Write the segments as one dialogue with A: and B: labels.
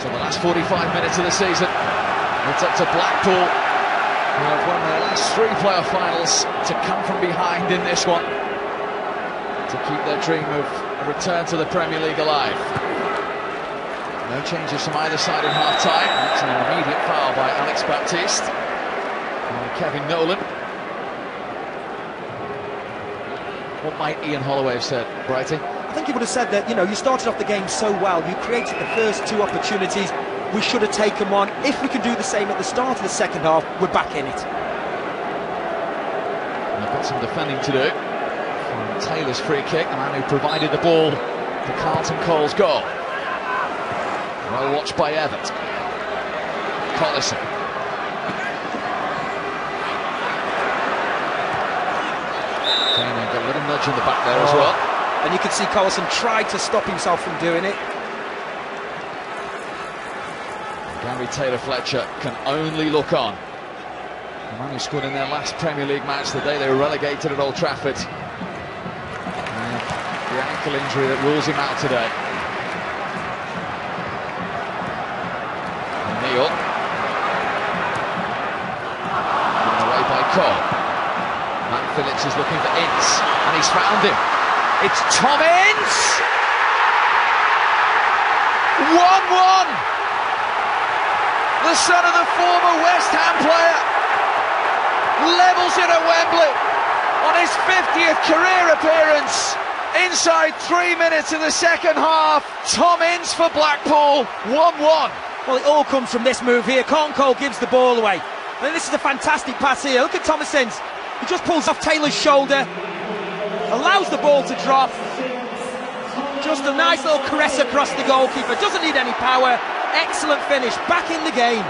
A: So the last 45 minutes of the season, it's up to Blackpool, who have won their last 3 playoff finals, to come from behind in this one, to keep their dream of a return to the Premier League alive. No changes from either side in half-time. It's an immediate foul by Alex Baptiste and Kevin Nolan. What might Ian Holloway have said, Brighty?
B: I think he would have said that, you know, you started off the game so well, you created the first 2 opportunities, we should have taken one. If we can do the same at the start of the second half, we're back in it.
A: And they've got some defending to do from Taylor's free kick, the man who provided the ball for Carlton Cole's goal. Well watched by Everett. Collison. Kane got a little nudge in the back there as well.
B: And you can see Collison tried to stop himself from doing it.
A: Gary Taylor-Fletcher can only look on. The man who scored in their last Premier League match the day they were relegated at Old Trafford. And the ankle injury that rules him out today. Neil. Given away by Cole. Matt Phillips is looking for Ince, and he's found him. It's Tom Ince! 1-1! The son of the former West Ham player levels it at Wembley on his 50th career appearance. Inside 3 minutes of the second half, Tom Ince for Blackpool, 1-1.
B: Well, it all comes from this move here. Carlton Cole gives the ball away. And this is a fantastic pass here. Look at Thomasins. He just pulls off Taylor's shoulder, allows the ball to drop. Just a nice little caress across the goalkeeper. Doesn't need any power. Excellent finish. Back in the game.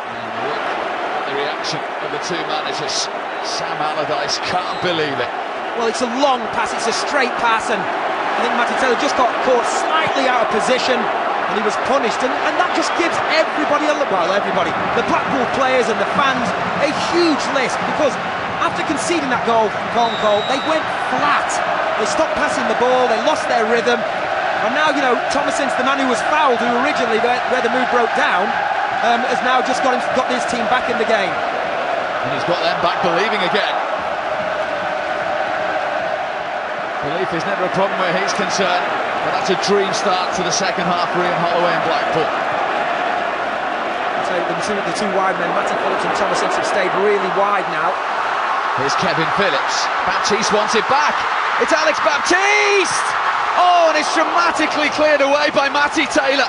A: And look at the reaction of the 2 managers. Sam Allardyce can't believe it.
B: Well, it's a long pass. It's a straight pass. And I think Matty Taylor just got caught slightly out of position. And he was punished, and that just gives everybody, the Blackpool players and the fans, a huge list, because after conceding that goal from Carlton Cole, they went flat. They stopped passing the ball, they lost their rhythm, and now, you know, Thomasins, the man who was fouled, who originally, where the mood broke down, has now just got his team back in the game.
A: And he's got them back believing again. Belief is never a problem where he's concerned. But that's a dream start to the second half for Ian Holloway and Blackpool.
B: So the two wide men, Matty Phillips and Thomasins, have stayed really wide now.
A: Here's Kevin Phillips. Baptiste wants it back. It's Alex Baptiste! Oh, and it's dramatically cleared away by Matty Taylor.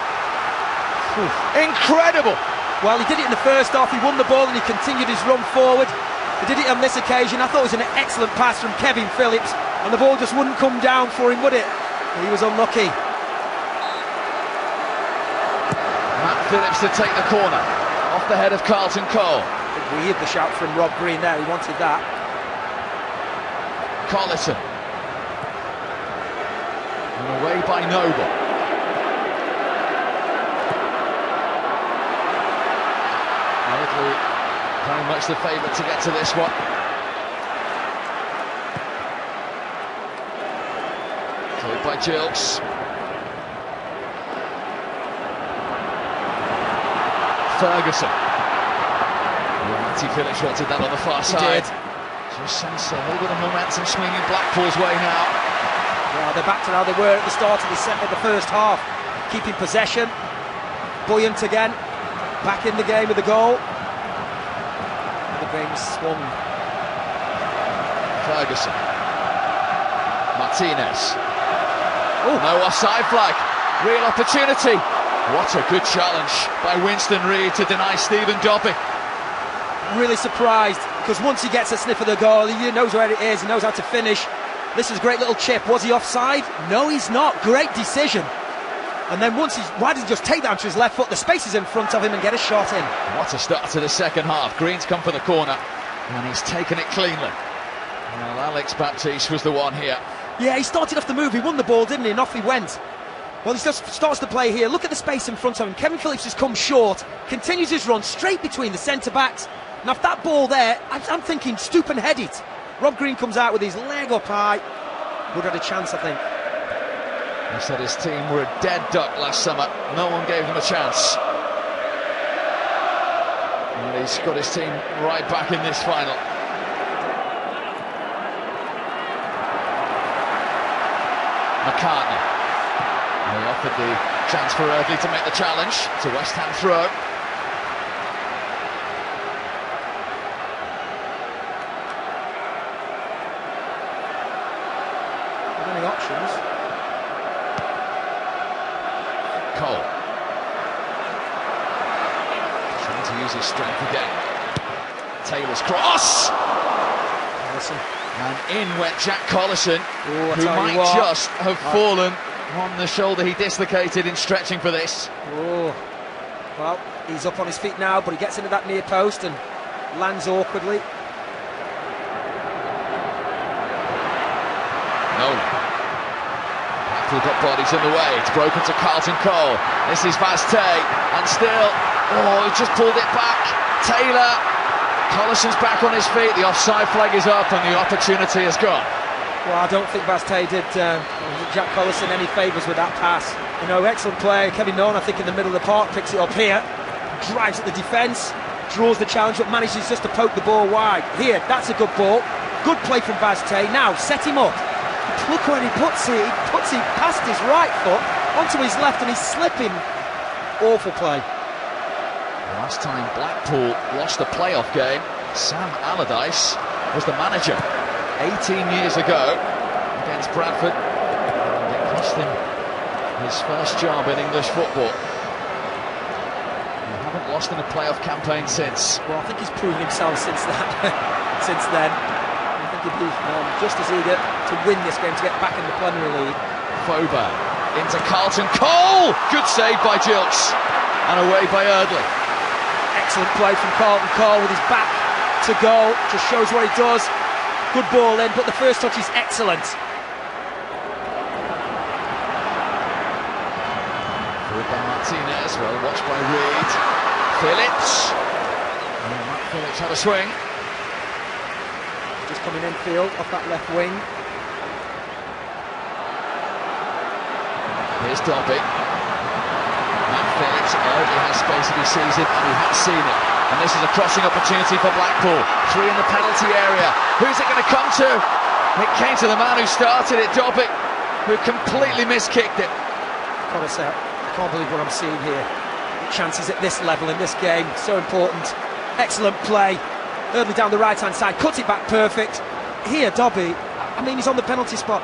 A: Incredible!
B: Well, he did it in the first half. He won the ball and he continued his run forward. He did it on this occasion. I thought it was an excellent pass from Kevin Phillips, and the ball just wouldn't come down for him, would it? He was unlucky.
A: Matt Phillips to take the corner off the head of Carlton Cole.
B: We heard the shout from Rob Green there. He wanted that.
A: Collison. And away by Noble. Italy very much the favourite to get to this one. Played by Gilks. Ferguson. Matty Phillips wanted that on the far side. Just sense a little bit of momentum swinging Blackpool's way now.
B: Well, they're back to how they were at the start of the first half. Keeping possession. Buoyant again. Back in the game with the goal. The game's swung.
A: Ferguson. Martinez. Oh, no offside flag. Real opportunity. What a good challenge by Winston Reid to deny Stephen Dobbie.
B: Really surprised, because once he gets a sniff of the goal, he knows where it is, he knows how to finish. This is a great little chip. Was he offside? No, he's not. Great decision. And then why did he just take that onto his left foot? The space is in front of him and get a shot in.
A: What a start to the second half. Green's come for the corner, and he's taken it cleanly. Well, Alex Baptiste was the one here.
B: Yeah, he started off the move, he won the ball, didn't he? And off he went. Well, he just starts to play here. Look at the space in front of him. Kevin Phillips has come short, continues his run straight between the centre-backs. Now, if that ball there, I'm thinking stoop and head it. Rob Green comes out with his leg up high. would have had a chance, I think.
A: He said his team were a dead duck last summer. No one gave them a chance. And he's got his team right back in this final. McCartney. He offered the chance for Eardley to make the challenge. It's a West Ham throw.
B: Many options.
A: Cole. Trying to use his strength again. Taylor's cross!
B: Listen.
A: And in went Jack Collison, who might just have fallen on the shoulder he dislocated in stretching for this.
B: Oh, well, he's up on his feet now, but he gets into that near post and lands awkwardly.
A: No. We've got bodies in the way. It's broken to Carlton Cole. This is Vazte, and still, he just pulled it back. Taylor. Collison's back on his feet, the offside flag is up and the opportunity has gone.
B: Well, I don't think Vazte did Jack Collison any favours with that pass. You know, excellent play. Kevin Nolan, I think, in the middle of the park, picks it up here, drives at the defence, draws the challenge, but manages just to poke the ball wide. Here, that's a good ball. Good play from Vazte. Now, set him up. Look where he puts it. He puts it past his right foot onto his left and he's slipping. Awful play.
A: Last time Blackpool lost a playoff game, Sam Allardyce was the manager 18 years ago against Bradford. And it cost him his first job in English football. They haven't lost in a playoff campaign since.
B: Well, I think he's proven himself since that. Since then, I think he'd be just as eager to win this game to get back in the Premier League.
A: Foba into Carlton Cole. Good save by Gilks and away by Eardley.
B: Excellent play from Carlton Cole with his back to goal. Just shows what he does. Good ball in, but the first touch is excellent.
A: Forward by Martinez, well watched by Reed. Phillips. Matt Phillips had a swing.
B: Just coming in field off that left wing.
A: Here's Dobby. Matt Phillips, Eardley has space if he sees it, and he has seen it. And this is a crossing opportunity for Blackpool. 3 in the penalty area. Who's it going to come to? It came to the man who started it, Dobby, who completely miskicked it.
B: Gotta say, I can't believe what I'm seeing here. Chances at this level in this game, so important. Excellent play. Eardley down the right-hand side, cuts it back perfect. Here, Dobby, I mean, he's on the penalty spot.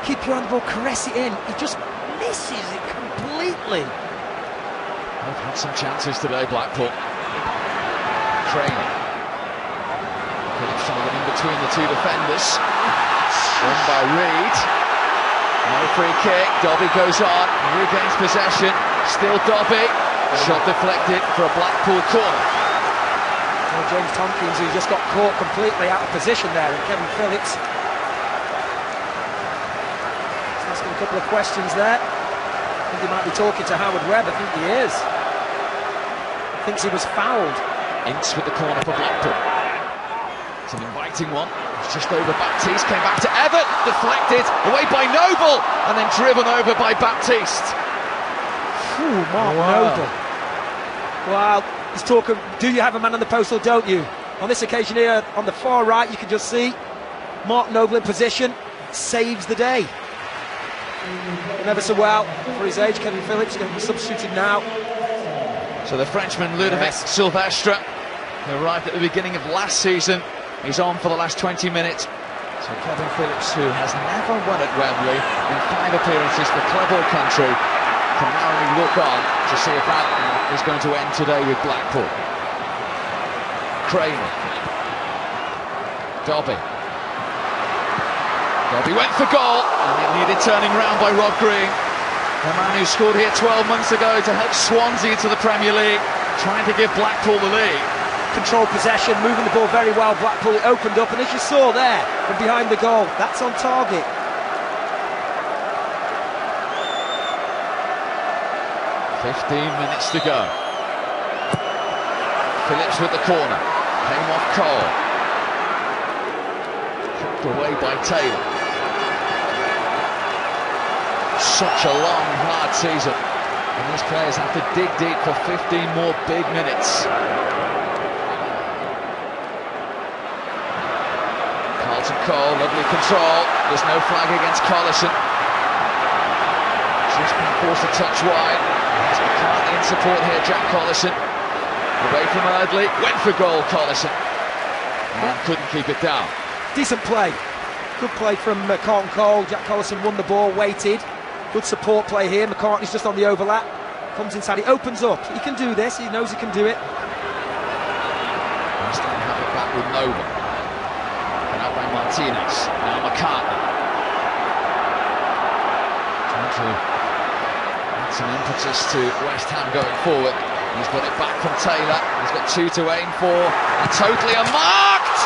B: Keep your hand on the ball, caress it in. He just misses it completely.
A: They've had some chances today, Blackpool. Training. Phillips trying to get in between the two defenders. Won by Reed. No free kick. Dobby goes on, regains possession. Still Dobby. Shot deflected for a Blackpool corner.
B: Well, James Tompkins, who just got caught completely out of position there, and Kevin Phillips asking a couple of questions there. I think he might be talking to Howard Webb. I think he is. Thinks he was fouled.
A: Ince with the corner for Blackpool. It's an inviting one. It's just over Baptiste. Came back to Everett. Deflected away by Noble, and then driven over by Baptiste.
B: Ooh, Mark Noble. Wow, he's talking, do you have a man on the post or don't you? On this occasion here, on the far right, you can just see Mark Noble in position, saves the day. Never so well for his age. Kevin Phillips going to be substituted now.
A: So the Frenchman Ludovic Silvestre, who arrived at the beginning of last season, he's on for the last 20 minutes. So Kevin Phillips, who has never won at Wembley in 5 appearances for club or country, can now only look on to see if that is going to end today with Blackpool. Crane. Dobby. Dobby went for goal, and it needed turning round by Rob Green. The man who scored here 12 months ago to help Swansea to the Premier League, trying to give Blackpool the lead.
B: Controlled possession, moving the ball very well. Blackpool opened up, and as you saw there, from behind the goal, that's on target.
A: 15 minutes to go. Phillips with the corner. Came off Cole. Kicked away by Taylor. Such a long, hard season, and these players have to dig deep for 15 more big minutes. Carlton Cole, lovely control. There's no flag against Collison. Just been forced to touch wide. Has McCartney in support here, Jack Collison. Away from Eardley, went for goal, Collison. And couldn't keep it down.
B: Decent play. Good play from Carlton Cole. Jack Collison won the ball, waited. Good support play here. McCartney's just on the overlap. Comes inside, he opens up. He can do this, he knows he can do it.
A: West Ham have it back with Noble. And out by Martinez. Now McCartney. Trying to add some impetus to West Ham going forward. He's got it back from Taylor. He's got 2 to aim for. And totally unmarked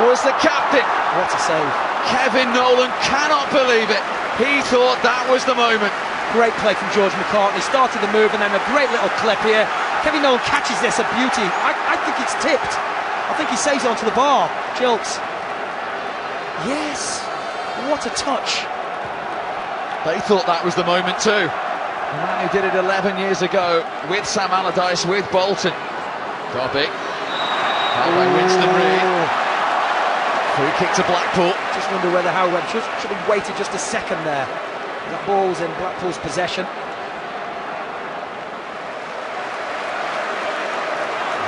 A: was the captain.
B: What a save.
A: Kevin Nolan cannot believe it. He thought that was the moment.
B: Great play from George McCartney. Started the move and then a great little clip here. Kevin Nolan catches this, a beauty. I think it's tipped. I think he saves it onto the bar. Jilts. Yes. What a touch.
A: They thought that was the moment too. The man who did it 11 years ago with Sam Allardyce, with Bolton. Dobby. Held by Winston Reid. Free kick to Blackpool.
B: Just wonder whether Howell Webb should have waited just a second there. That ball's in Blackpool's possession.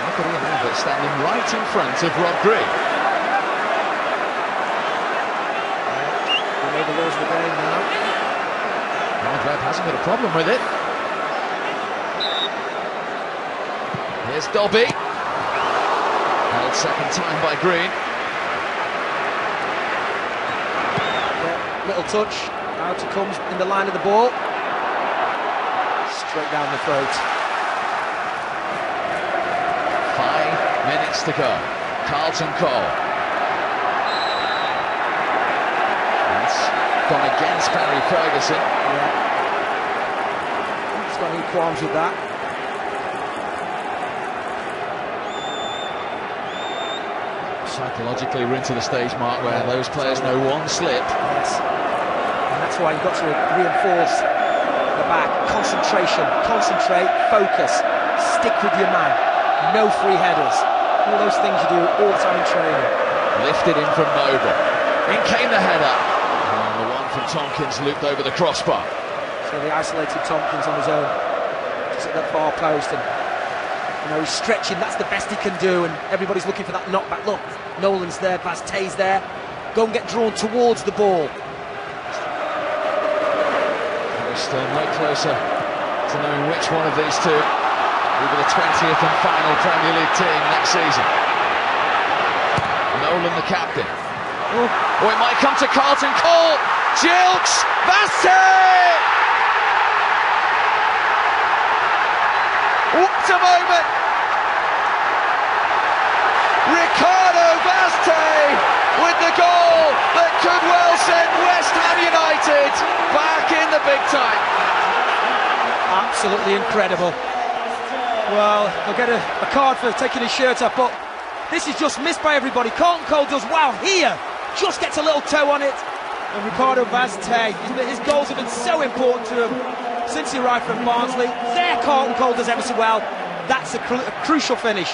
A: Look at Ian Abbott standing right in front of Rod Green.
B: They made the rules of the game now.
A: Webb hasn't got a problem with it. Here's Dobby. Held second time by Green.
B: Little touch, out he comes in the line of the ball. Straight down the throat.
A: 5 minutes to go. Carlton Cole. That's gone against Barry Ferguson.
B: Yeah. He's got any qualms with that.
A: Psychologically, we're into the stage, Mark, where those players know one slip.
B: Yes. And that's why you've got to reinforce the back. Concentration, concentrate, focus, stick with your man. No free headers. All those things you do all the time in training.
A: Lifted in from Noble. In came the header. And the one from Tompkins looped over the crossbar.
B: So they isolated Tompkins on his own, just at that far post, and you know, he's stretching, that's the best he can do, and everybody's looking for that knockback. Look, Nolan's there, Vaz-Tay's there. Go and get drawn towards the ball.
A: Still no closer to knowing which one of these two will be the 20th and final Premier League team next season. Nolan the captain. Oh, it might come to Carlton Cole. Jilks, Vaz-Tay! What a moment! Ricardo Vaz-Tay with the goal that could well send West Ham United back in the big time.
B: Absolutely incredible. Well, he'll get a card for taking his shirt off, but this is just missed by everybody. Carlton Cole does well here, just gets a little toe on it. And Ricardo Vaz-Tay, his goals have been so important to him since he arrived from Barnsley. There, Carlton Cole does ever so well. That's a crucial finish.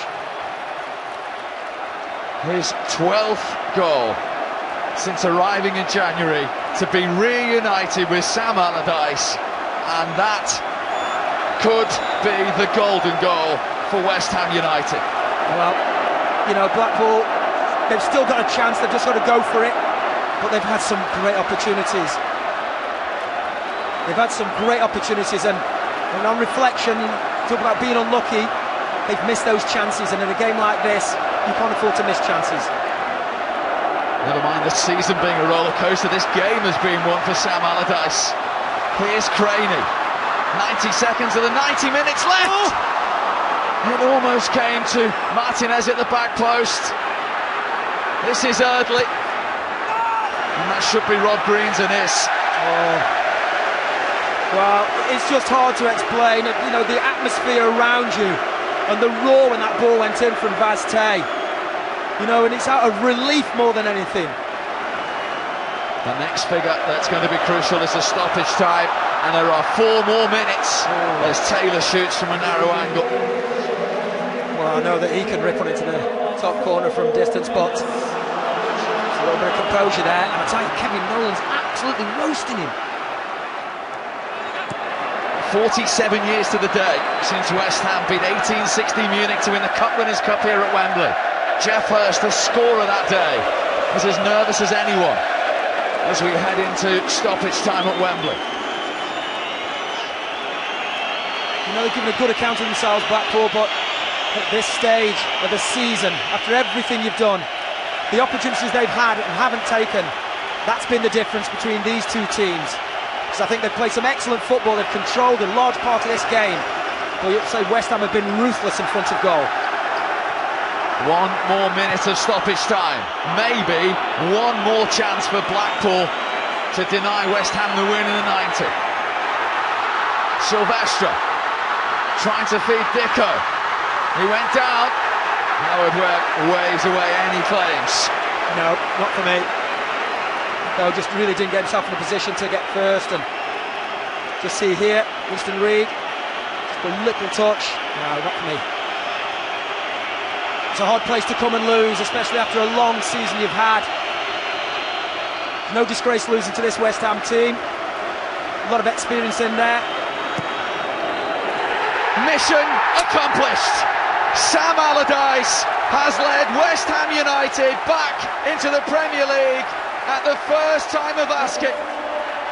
A: His 12th goal since arriving in January, to be reunited with Sam Allardyce, and that could be the golden goal for West Ham United.
B: Well, you know, Blackpool, they've still got a chance, they've just got to go for it, but they've had some great opportunities. They've had some great opportunities, and on reflection, talk about being unlucky, they've missed those chances, and in a game like this, you can't afford to miss chances.
A: Never mind the season being a roller coaster, this game has been one for Sam Allardyce. Here's Craney. 90 seconds of the 90 minutes left. Oh. It almost came to Martinez at the back post. This is Eardley. And that should be Rod Green's and his.
B: Oh. Well, it's just hard to explain. You know, the atmosphere around you and the roar when that ball went in from Vaz-Tay. You know, and it's out of relief more than anything.
A: The next figure that's going to be crucial is the stoppage time, and there are 4 more minutes as Taylor shoots from a narrow angle.
B: Well, I know that he can rip on into the top corner from distance, but a little bit of composure there, and I tell you, Kevin Nolan's absolutely roasting him.
A: 47 years to the day since West Ham beat 1860 Munich to win the Cup Winners' Cup here at Wembley. Jeff Hurst, the scorer that day, was as nervous as anyone as we head into stoppage time at Wembley.
B: You know, they've given a good account of themselves, Blackpool, but at this stage of the season, after everything you've done, the opportunities they've had and haven't taken, that's been the difference between these two teams. Because I think they've played some excellent football, they've controlled a large part of this game, but you'd say West Ham have been ruthless in front of goal.
A: 1 more minute of stoppage time, maybe 1 more chance for Blackpool to deny West Ham the win in the 90. Silvestre trying to feed Dicko. He went down. Howard waves away any claims.
B: No, not for me. No, just really didn't get himself in a position to get first. And just see here, Winston Reid, just a little touch. No, not for me. It's a hard place to come and lose, especially after a long season you've had. No disgrace losing to this West Ham team. A lot of experience in there.
A: Mission accomplished. Sam Allardyce has led West Ham United back into the Premier League at the first time of asking.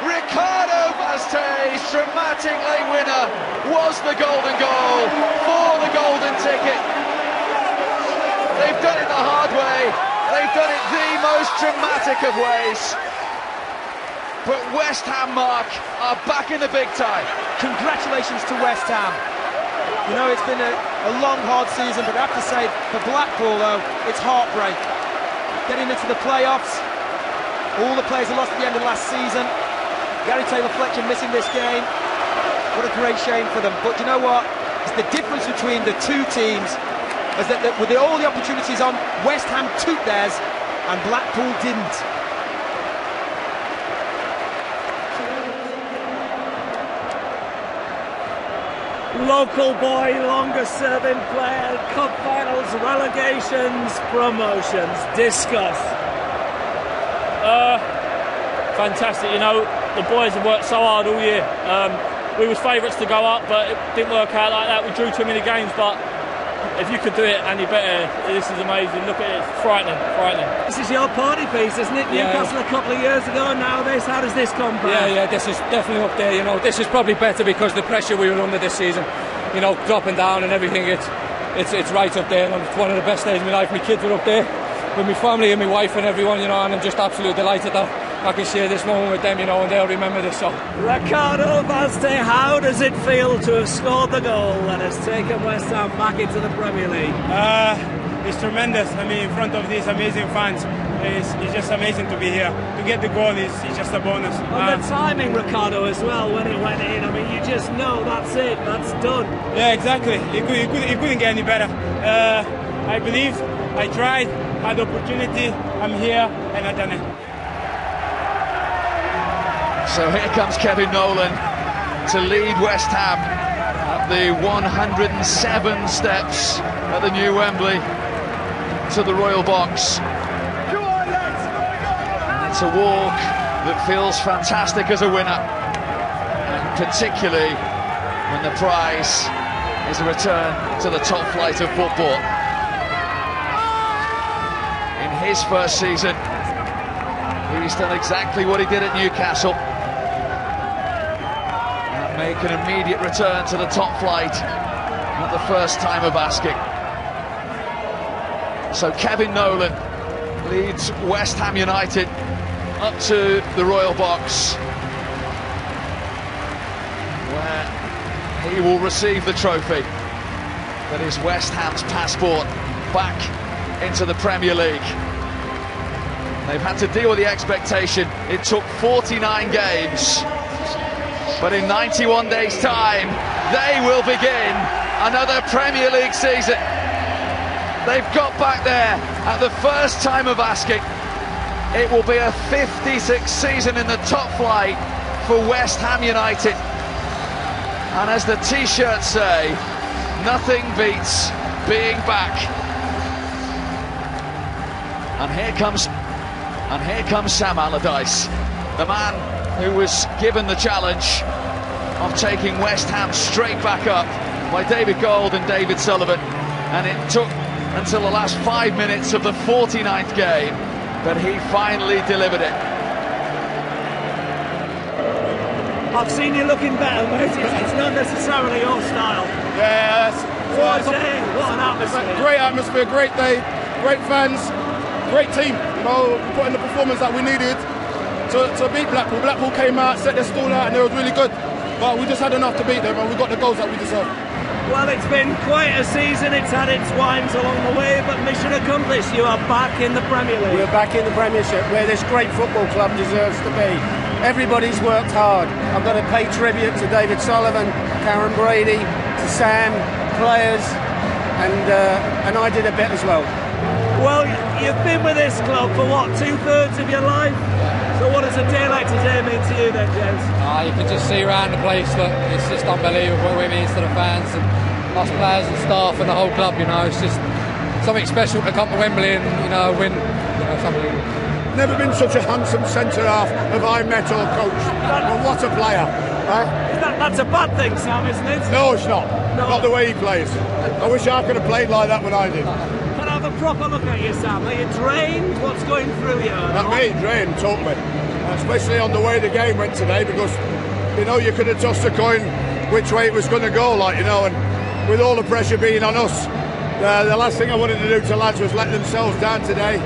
A: Ricardo Vazquez's dramatic late winner was the golden goal for the golden ticket. They've done it the hard way. They've done it the most dramatic of ways. But West Ham, Mark, are back in the big time.
B: Congratulations to West Ham. You know, it's been a long, hard season, but I have to say, for Blackpool, though, it's heartbreak. Getting into the playoffs, all the players who lost at the end of last season, Gary Taylor-Fletcher missing this game, what a great shame for them. But you know what? It's the difference between the two teams, is that with all the opportunities on, West Ham took theirs, and Blackpool didn't.
C: Local boy, longest serving player, cup finals, relegations, promotions. Discuss.
D: Fantastic, you know, the boys have worked so hard all year. We was favourites to go up, but it didn't work out like that. We drew too many games, but if you could do it any better, this is amazing. Look at it, it's frightening.
C: This is your party piece, isn't it?
D: Yeah.
C: Newcastle a couple of years ago, now this. How does this compare?
E: Yeah, this is definitely up there. You know, this is probably better because the pressure we were under this season, you know, dropping down and everything, it's right up there. And it's one of the best days of my life. My kids were up there with my family and my wife and everyone, you know, and I'm just absolutely delighted that I can share this moment with them, you know, and they'll remember this. So,
C: Ricardo Vazquez, how does it feel to have scored the goal that has taken West Ham back into the Premier League?
F: It's tremendous. I mean, in front of these amazing fans, it's just amazing to be here. To get the goal is just a bonus.
C: And the timing, Ricardo, as well, when it went in. I mean, you just know that's it, that's done.
F: Yeah, exactly. It couldn't get any better. I believe, I tried, had the opportunity, I'm here, and I've done it.
A: So here comes Kevin Nolan to lead West Ham up the 107 steps at the new Wembley to the Royal Box. And it's a walk that feels fantastic as a winner, and particularly when the prize is a return to the top flight of football. In his first season, he's done exactly what he did at Newcastle. Make an immediate return to the top flight at the first time of asking. So Kevin Nolan leads West Ham United up to the Royal Box, where he will receive the trophy that is West Ham's passport back into the Premier League. They've had to deal with the expectation. It took 49 games. But in 91 days' time, they will begin another Premier League season. They've got back there at the first time of asking. It will be a 56th season in the top flight for West Ham United. And as the t-shirts say, nothing beats being back. And here comes Sam Allardyce, the man who was given the challenge of taking West Ham straight back up by David Gold and David Sullivan, and it took until the last 5 minutes of the 49th game, but he finally delivered it.
C: I've seen you looking better, mate. It's not necessarily your style.
F: Yes.
C: What an atmosphere.
F: Great atmosphere, great day, great fans, great team. You know, we put in the performance that we needed to beat Blackpool. Blackpool came out, set their stall out, and it was really good. But we just had enough to beat them, and we got the goals that we deserve.
C: Well, it's been quite a season. It's had its winds along the way, but mission accomplished. You are back in the Premier League.
G: We're back in the Premiership, where this great football club deserves to be. Everybody's worked hard. I've got to pay tribute to David Sullivan, Karen Brady, to Sam, players, and I did a bit as well.
C: Well, you've been with this club for what, 2/3 of your life? So what does a day like today mean to you then, James?
E: You can just see around the place that it's just unbelievable what it means to the fans and us players and staff and the whole club. You know, it's just something special to come to Wembley and win. Something.
F: Never been such a handsome centre half have I met or coached. And what a player!
C: That's a bad thing, Sam, isn't it?
F: No, it's not.
C: No.
F: Not the way he plays. I wish I could have played like that when I did.
C: Can I have a proper look at you, Sam? Are you drained? What's going through you?
F: Not me, drained, totally. Especially on the way the game went today, because you could have tossed a coin which way it was going to go, and with all the pressure being on us, the last thing I wanted to do to lads was let themselves down today,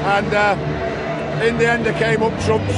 F: and in the end they came up trumps.